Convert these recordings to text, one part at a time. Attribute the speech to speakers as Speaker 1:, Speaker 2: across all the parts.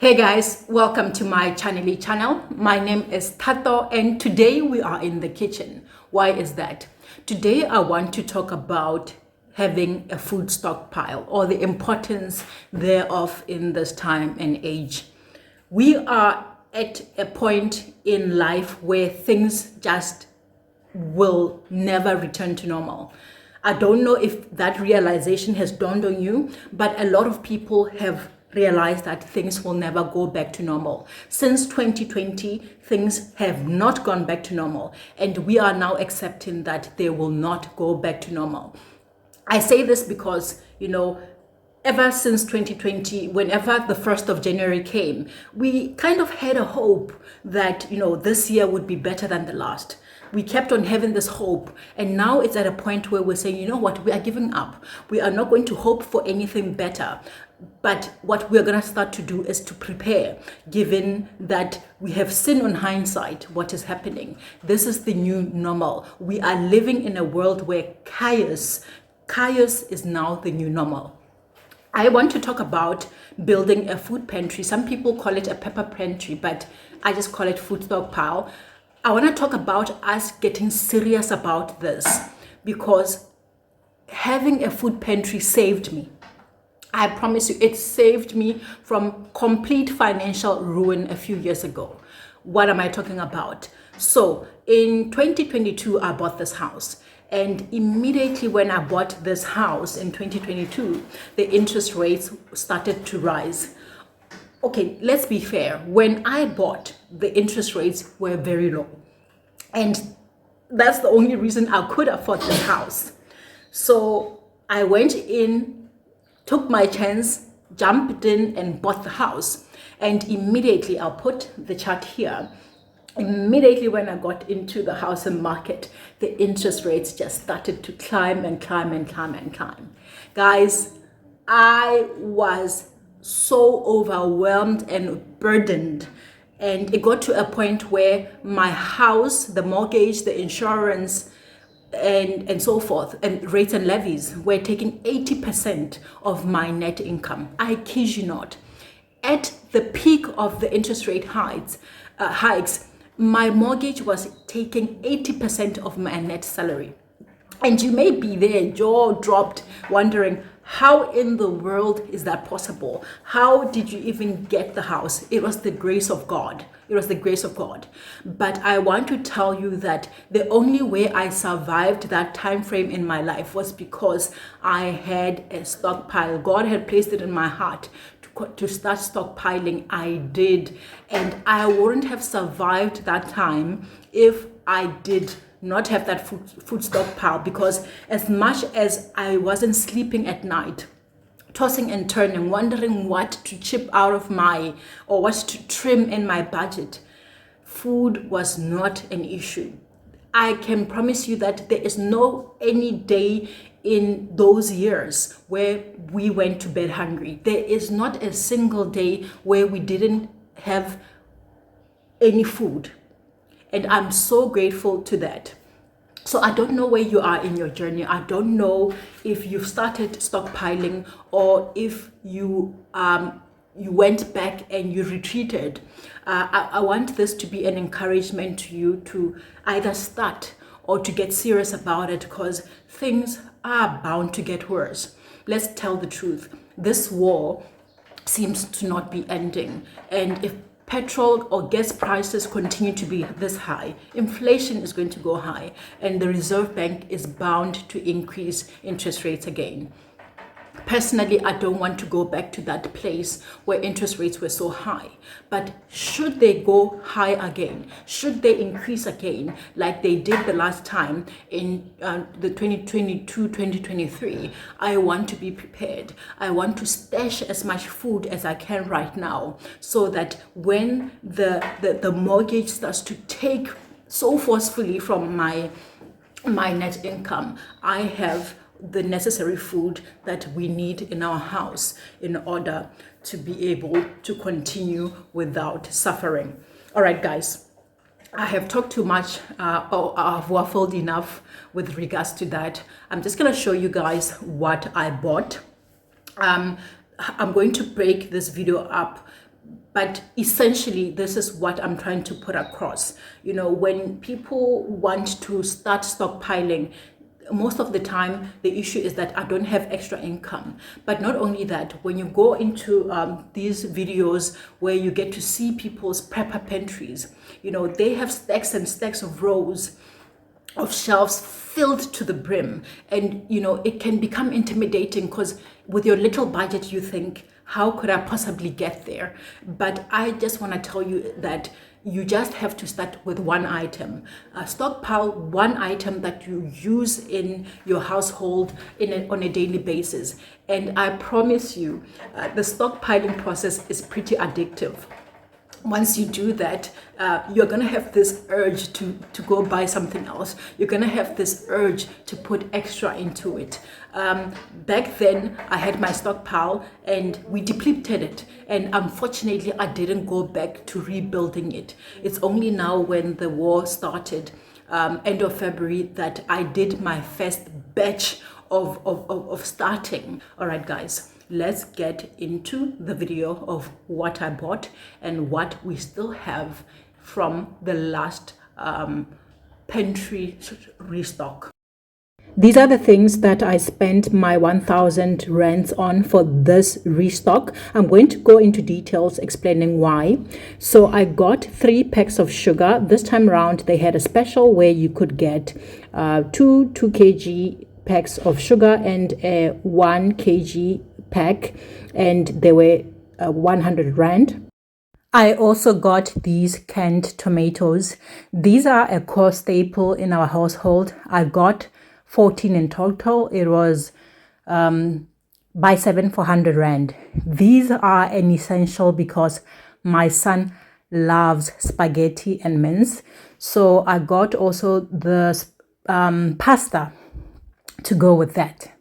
Speaker 1: Hey guys, welcome to my channel. My name is Tato and today we are in the kitchen. Why is that? Today I want to talk about having a food stockpile or the importance thereof in this time and age. We are at a point in life where things just will never return to normal. I don't know if that realization has dawned on you, but a lot of people have realized that things will never go back to normal. Since 2020, things have not gone back to normal, and we are now accepting that they will not go back to normal. I say this because, ever since 2020, whenever the 1st of January came, we kind of had a hope that, this year would be better than the last. We kept on having this hope, and now it's at a point where we're saying, you know what, we are giving up. We are not going to hope for anything better. But what we're going to start to do is to prepare, given that we have seen on hindsight what is happening. This is the new normal. We are living in a world where chaos is now the new normal. I want to talk about building a food pantry. Some people call it a pepper pantry, but I just call it food stockpile. I want to talk about us getting serious about this because having a food pantry saved me. I promise you, it saved me from complete financial ruin a few years ago. What am I talking about? So in 2022, I bought this house. And immediately when I bought this house in 2022, the interest rates started to rise. Okay, let's be fair. When I bought, the interest rates were very low. And that's the only reason I could afford this house. So I went in, took my chance, jumped in and bought the house. And immediately, I'll put the chart here. Immediately when I got into the housing market, the interest rates just started to climb and climb and climb and climb. Guys, I was so overwhelmed and burdened. And it got to a point where my house, the mortgage, the insurance, and so forth, and rates and levies were taking 80% of my net income. I kid you not. At the peak of the interest rate hikes, my mortgage was taking 80% of my net salary. And you may be there, jaw dropped, wondering, how in the world is that possible? How did you even get the house? It was the grace of God. It was the grace of God. But I want to tell you that the only way I survived that time frame in my life was because I had a stockpile. God had placed it in my heart to start stockpiling. I did. And I wouldn't have survived that time if I did not have that food stockpile, because as much as I wasn't sleeping at night, tossing and turning, wondering what to chip out of what to trim in my budget, food was not an issue. I can promise you that there is no any day in those years where we went to bed hungry. There is not a single day where we didn't have any food. And I'm so grateful to that. So I don't know where you are in your journey. I don't know if you've started stockpiling or if you went back and you retreated. I want this to be an encouragement to you to either start or to get serious about it, because things are bound to get worse. Let's tell the truth. This war seems to not be ending. And if petrol or gas prices continue to be this high, inflation is going to go high, and the Reserve Bank is bound to increase interest rates again. Personally, I don't want to go back to that place where interest rates were so high. But should they go high again, should they increase again like they did the last time in the 2022-2023, I want to be prepared. I want to stash as much food as I can right now, so that when the mortgage starts to take so forcefully from my net income, I have the necessary food that we need in our house in order to be able to continue without suffering. All right, guys, I have talked too much, or I've waffled enough with regards to that. I'm just going to show you guys what I bought. I'm going to break this video up But essentially, this is what I'm trying to put across. You know, when people want to start stockpiling, most of the time the issue is that I don't have extra income. But not only that, when you go into these videos where you get to see people's prepper pantries, you know, they have stacks and stacks of rows of shelves filled to the brim, and you know, it can become intimidating because with your little budget you think, how could I possibly get there? But I just want to tell you that you just have to start with one item. Stockpile one item that you use in your household on a daily basis. And I promise you, the stockpiling process is pretty addictive. Once you do that, you're going to have this urge to go buy something else. You're going to have this urge to put extra into it. Back then, I had my stockpile and we depleted it. And unfortunately, I didn't go back to rebuilding it. It's only now when the war started, end of February, that I did my first batch of starting. All right, guys. Let's get into the video of what I bought and what we still have from the last pantry restock. These are the things that I spent my 1,000 rands on for this restock. I'm going to go into details explaining why. So I got 3 packs of sugar. This time around, they had a special where you could get 2 kg packs of sugar and a 1 kg pack, and they were 100 rand. I also got these canned tomatoes. These are a core staple in our household. I got 14 in total. It was buy 7 for 100 rand. These are an essential because my son loves spaghetti and mince. So I got also the pasta to go with that.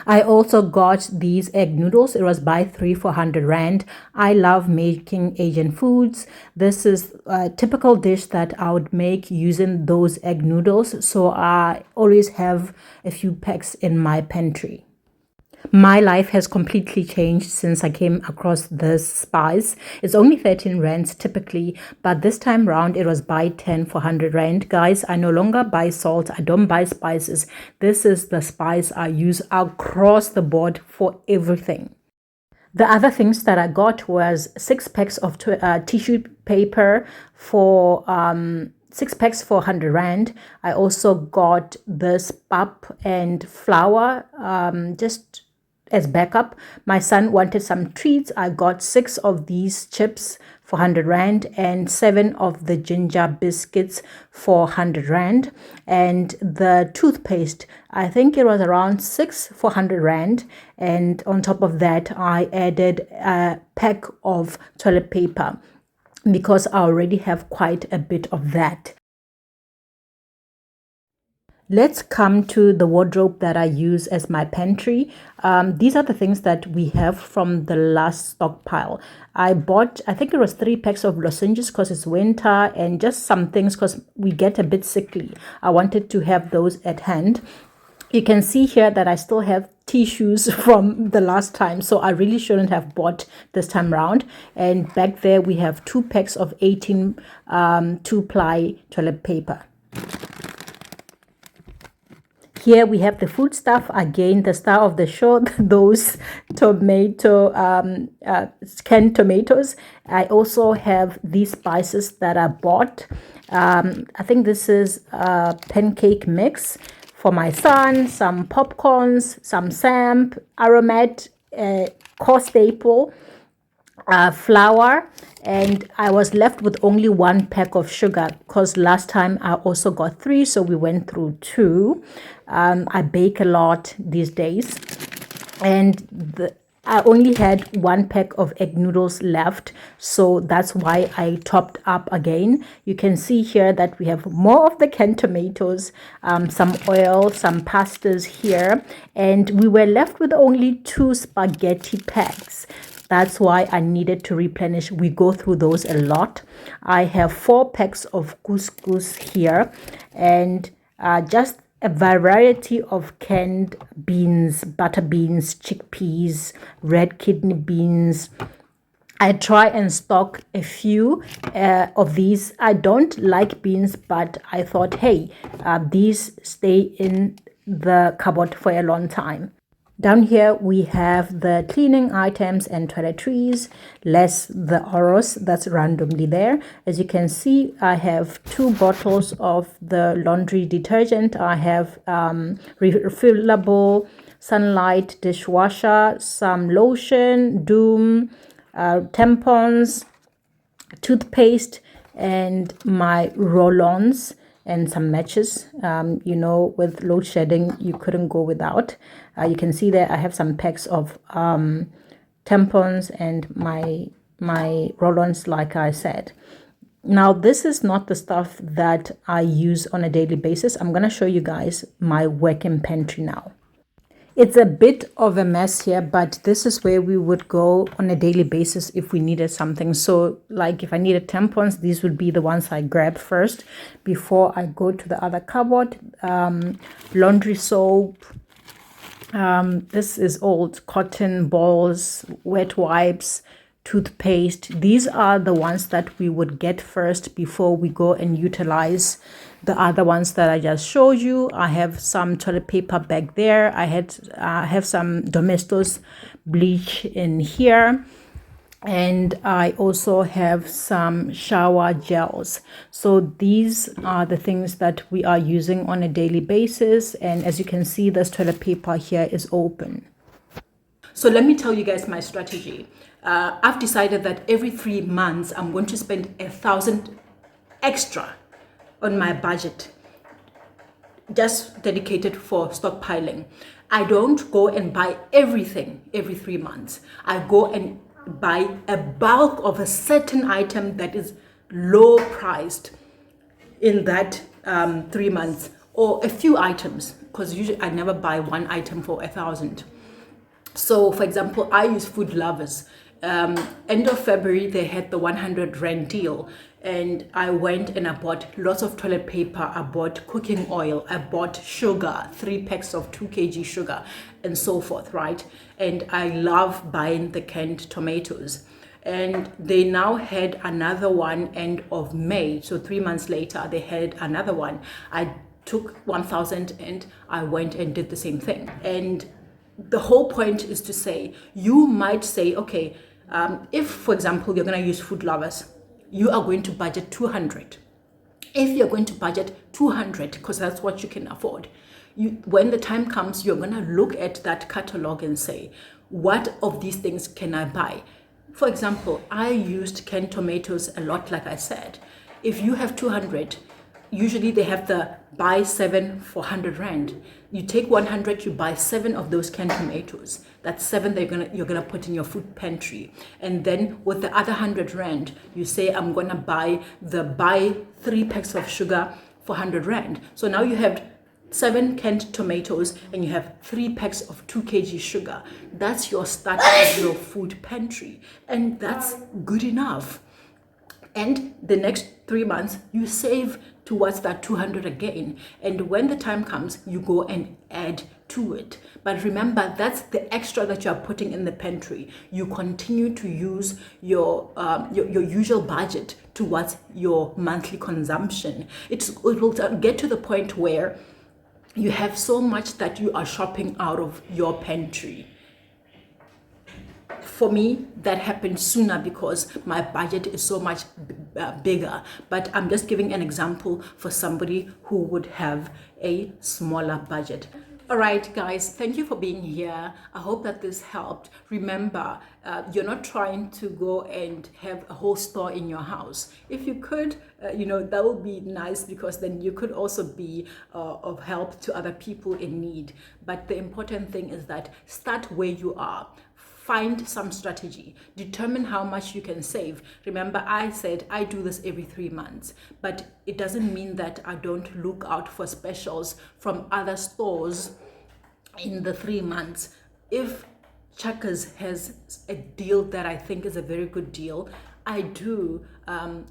Speaker 1: I also got these egg noodles. It was buy 3 for 100 rand. I love making Asian foods. This is a typical dish that I would make using those egg noodles. So I always have a few packs in my pantry. My life has completely changed since I came across this spice. It's only 13 rands typically, but this time round it was buy 10 for 100 rand. Guys, I no longer buy salt. I don't buy spices. This is the spice I use across the board for everything. The other things that I got was 6 packs of tissue paper for 6 packs for 100 rand. I also got this pap and flour just as backup. My son wanted some treats. I got 6 of these chips for 100 rand and 7 of the ginger biscuits for 100 rand. And the toothpaste, I think it was around 6 for 100 rand. And on top of that, I added a pack of toilet paper because I already have quite a bit of that. Let's come to the wardrobe that I use as my pantry. These are the things that we have from the last stockpile. I bought, I think it was 3 packs of lozenges because it's winter, and just some things because we get a bit sickly. I wanted to have those at hand. You can see here that I still have tissues from the last time, so I really shouldn't have bought this time around. And back there we have 2 packs of 18 2-ply toilet paper. Here we have the food stuff, again the star of the show, those canned tomatoes. I also have these spices that I bought. I think this is a pancake mix for my son, some popcorns, some samp, aromat, core staple, flour, and I was left with only 1 pack of sugar because last time I also got 3, so we went through 2. I bake a lot these days, and I only had 1 pack of egg noodles left, so that's why I topped up again. You can see here that we have more of the canned tomatoes, some oil, some pastas here, and we were left with only 2 spaghetti packs. That's why I needed to replenish. We go through those a lot. I have 4 packs of couscous here, and just a variety of canned beans, butter beans, chickpeas, red kidney beans. I try and stock a few of these. I don't like beans, but I thought, hey, these stay in the cupboard for a long time. Down here we have the cleaning items and toiletries, less the Oros that's randomly there. As you can see, I have 2 bottles of the laundry detergent. I have refillable sunlight dishwasher, some lotion, Doom, tampons, toothpaste, and my roll-ons and some matches. With load shedding, you couldn't go without. You can see there I have some packs of tampons and my roll-ons, like I said. Now, this is not the stuff that I use on a daily basis. I'm going to show you guys my working pantry now. It's a bit of a mess here, but this is where we would go on a daily basis if we needed something. So like if I needed tampons, these would be the ones I grab first before I go to the other cupboard. Laundry soap. This is old cotton balls, wet wipes, toothpaste. These are the ones that we would get first before we go and utilize the other ones that I just showed you. I have some toilet paper back there. I have some Domestos bleach in here, and I also have some shower gels. So these are the things that we are using on a daily basis, and as you can see, this toilet paper here is open. So let me tell you guys my strategy. I've decided that every 3 months I'm going to spend 1,000 extra on my budget, just dedicated for stockpiling. I don't go and buy everything every 3 months. I go and buy a bulk of a certain item that is low priced in that 3 months, or a few items, because usually I never buy one item for 1,000. So for example, I use Food Lovers. End of February, they had the 100 Rand deal, and I went and I bought lots of toilet paper, I bought cooking oil, I bought sugar, 3 packs of 2 kg sugar, and so forth, right? And I love buying the canned tomatoes. And they now had another one end of May, so 3 months later, they had another one. I took 1,000 and I went and did the same thing. And the whole point is to say, you might say, okay, if, for example, you're going to use Food Lovers, you are going to budget 200. If you're going to budget 200, because that's what you can afford, when the time comes, you're going to look at that catalog and say, what of these things can I buy? For example, I used canned tomatoes a lot, like I said. If you have 200, usually they have the buy 7 for 100 Rand. You take 100, you buy 7 of those canned tomatoes. That's 7 that you're gonna put in your food pantry. And then with the other 100 Rand, you say, I'm gonna buy 3 packs of sugar for 100 Rand. So now you have 7 canned tomatoes and you have 3 packs of 2 kg sugar. That's your start of your food pantry. And that's good enough. And the next 3 months, you save towards that 200 again. And when the time comes, you go and add to it. But remember, that's the extra that you are putting in the pantry. You continue to use your usual budget towards your monthly consumption. It will get to the point where you have so much that you are shopping out of your pantry. For me, that happened sooner because my budget is so much bigger. But I'm just giving an example for somebody who would have a smaller budget. All right, guys, thank you for being here. I hope that this helped. Remember, you're not trying to go and have a whole store in your house. If you could, that would be nice, because then you could also be of help to other people in need. But the important thing is that start where you are. Find some strategy. Determine how much you can save. Remember, I said I do this every 3 months, but it doesn't mean that I don't look out for specials from other stores in the 3 months. If Checkers has a deal that I think is a very good deal, I do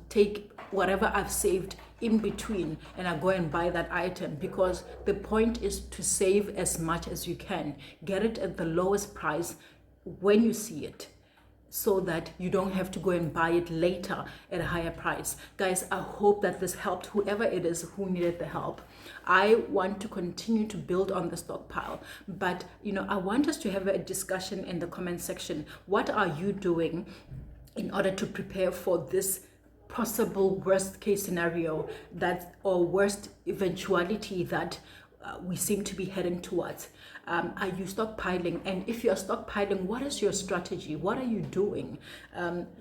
Speaker 1: take whatever I've saved in between and I go and buy that item, because the point is to save as much as you can. Get it at the lowest price when you see it. so that you don't have to go and buy it later at a higher price. Guys, I hope that this helped whoever it is who needed the help. I want to continue to build on the stockpile, but I want us to have a discussion in the comment section. What are you doing in order to prepare for this possible worst case scenario, that or worst eventuality that we seem to be heading towards? Are you stockpiling? And if you're stockpiling, what is your strategy? What are you doing?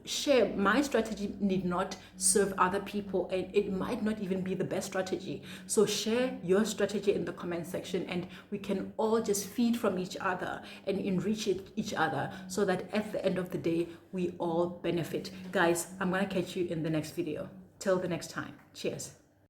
Speaker 1: Share. My strategy need not serve other people, and it might not even be the best strategy. So share your strategy in the comment section, and we can all just feed from each other and enrich each other, so that at the end of the day, we all benefit. Guys, I'm gonna catch you in the next video. Till the next time. Cheers.